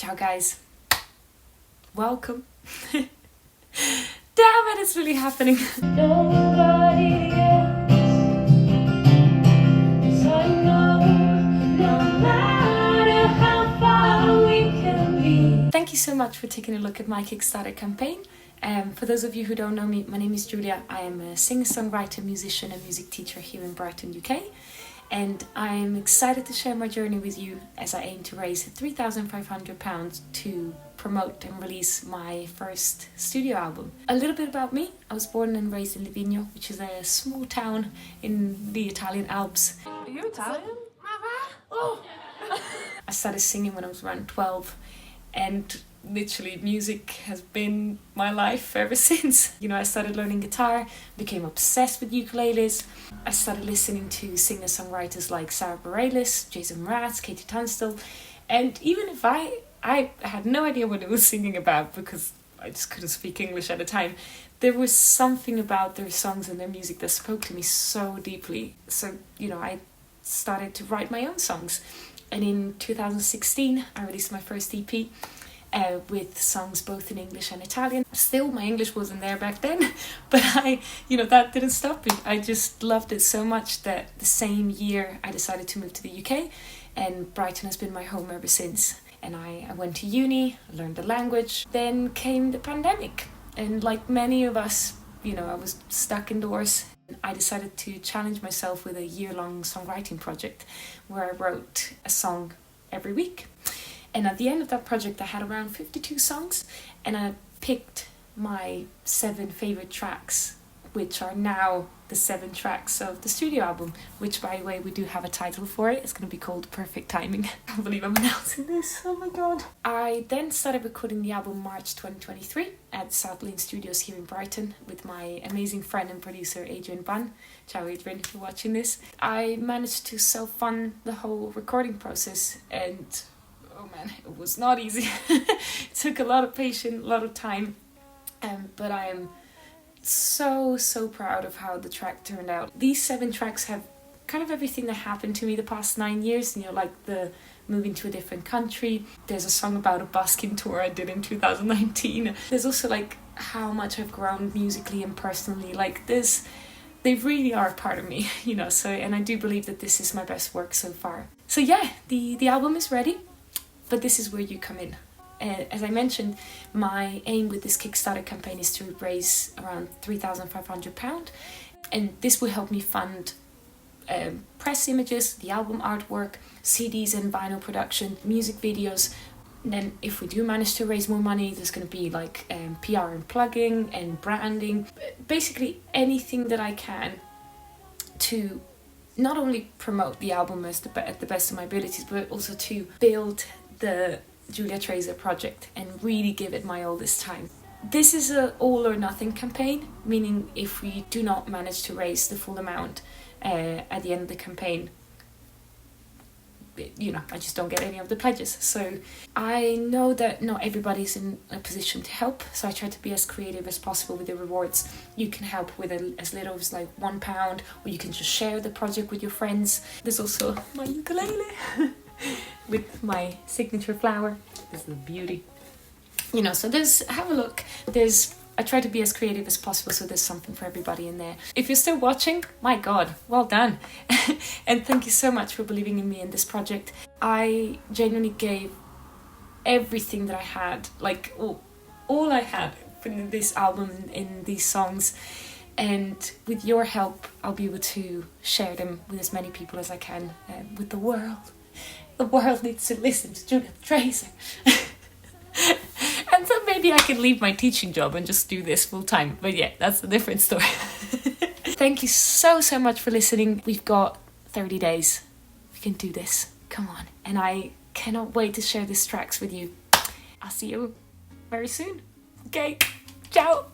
Ciao guys. Welcome. Damn it, it's really happening. Nobody else, 'cause I know no matter how far we can be. Thank you so much for taking a look at my Kickstarter campaign. For those of you who don't know me, my name is Julia. I am a singer-songwriter, musician and music teacher here in Brighton, UK. And I'm excited to share my journey with you as I aim to raise £3,500 to promote and release my first studio album. A little bit about me. I was born and raised in Livigno, which is a small town in the Italian Alps. Are you Italian? Oh. I started singing when I was around 12, and literally music has been my life ever since. You know, I started learning guitar, became obsessed with ukuleles. I started listening to singer-songwriters like Sarah Bareilles, Jason Mraz, Katie Tunstall, and even if I had no idea what it was singing about because I just couldn't speak English at the time, there was something about their songs and their music that spoke to me so deeply. So, you know, I started to write my own songs. And in 2016, I released my first EP with songs both in English and Italian. Still, my English wasn't there back then, but that didn't stop me. I just loved it so much that the same year I decided to move to the UK, and Brighton has been my home ever since. And I went to uni, learned the language. Then came the pandemic, and like many of us, I was stuck indoors. I decided to challenge myself with a year-long songwriting project where I wrote a song every week. And at the end of that project, I had around 52 songs, and I picked my 7 favorite tracks, which are now the 7 tracks of the studio album, which, by the way, we do have a title for it. It's going to be called Perfect Timing. I can't believe I'm announcing this. Oh my god. I then started recording the album March 2023 at South Lane Studios here in Brighton with my amazing friend and producer Adrian Bunn. Ciao Adrian, if you're watching this. I managed to self-fund the whole recording process, and oh man, it was not easy. It took a lot of patience, a lot of time, but I am so proud of how the track turned out. These 7 tracks have kind of everything that happened to me the past 9 years, like the moving to a different country. There's a song about a busking tour I did in 2019. There's also like how much I've grown musically and personally. Like they really are a part of me, so, and I do believe that this is my best work so far. So yeah, the album is ready, but this is where you come in. As I mentioned, my aim with this Kickstarter campaign is to raise around £3,500, and this will help me fund press images, the album artwork, CDs and vinyl production, music videos. And then if we do manage to raise more money, there's going to be like PR and plugging and branding, basically anything that I can to not only promote the album at the best of my abilities, but also to build the Julia Traser project and really give it my all this time. This is a all or nothing campaign, meaning if we do not manage to raise the full amount at the end of the campaign, I just don't get any of the pledges. So I know that not everybody's in a position to help, so I try to be as creative as possible with the rewards. You can help with as little as like £1, or you can just share the project with your friends. There's also my ukulele with my signature flower. This is a beauty. So have a look. I try to be as creative as possible, so there's something for everybody in there. If you're still watching, my god, well done. And thank you so much for believing in me in this project. I genuinely gave everything that I had, like all I had in this album, in these songs. And with your help, I'll be able to share them with as many people as I can, with the world. The world needs to listen to Julia Traser. And so maybe I can leave my teaching job and just do this full time. But yeah, that's a different story. Thank you so much for listening. We've got 30 days. We can do this. Come on. And I cannot wait to share these tracks with you. I'll see you very soon. Okay. Ciao.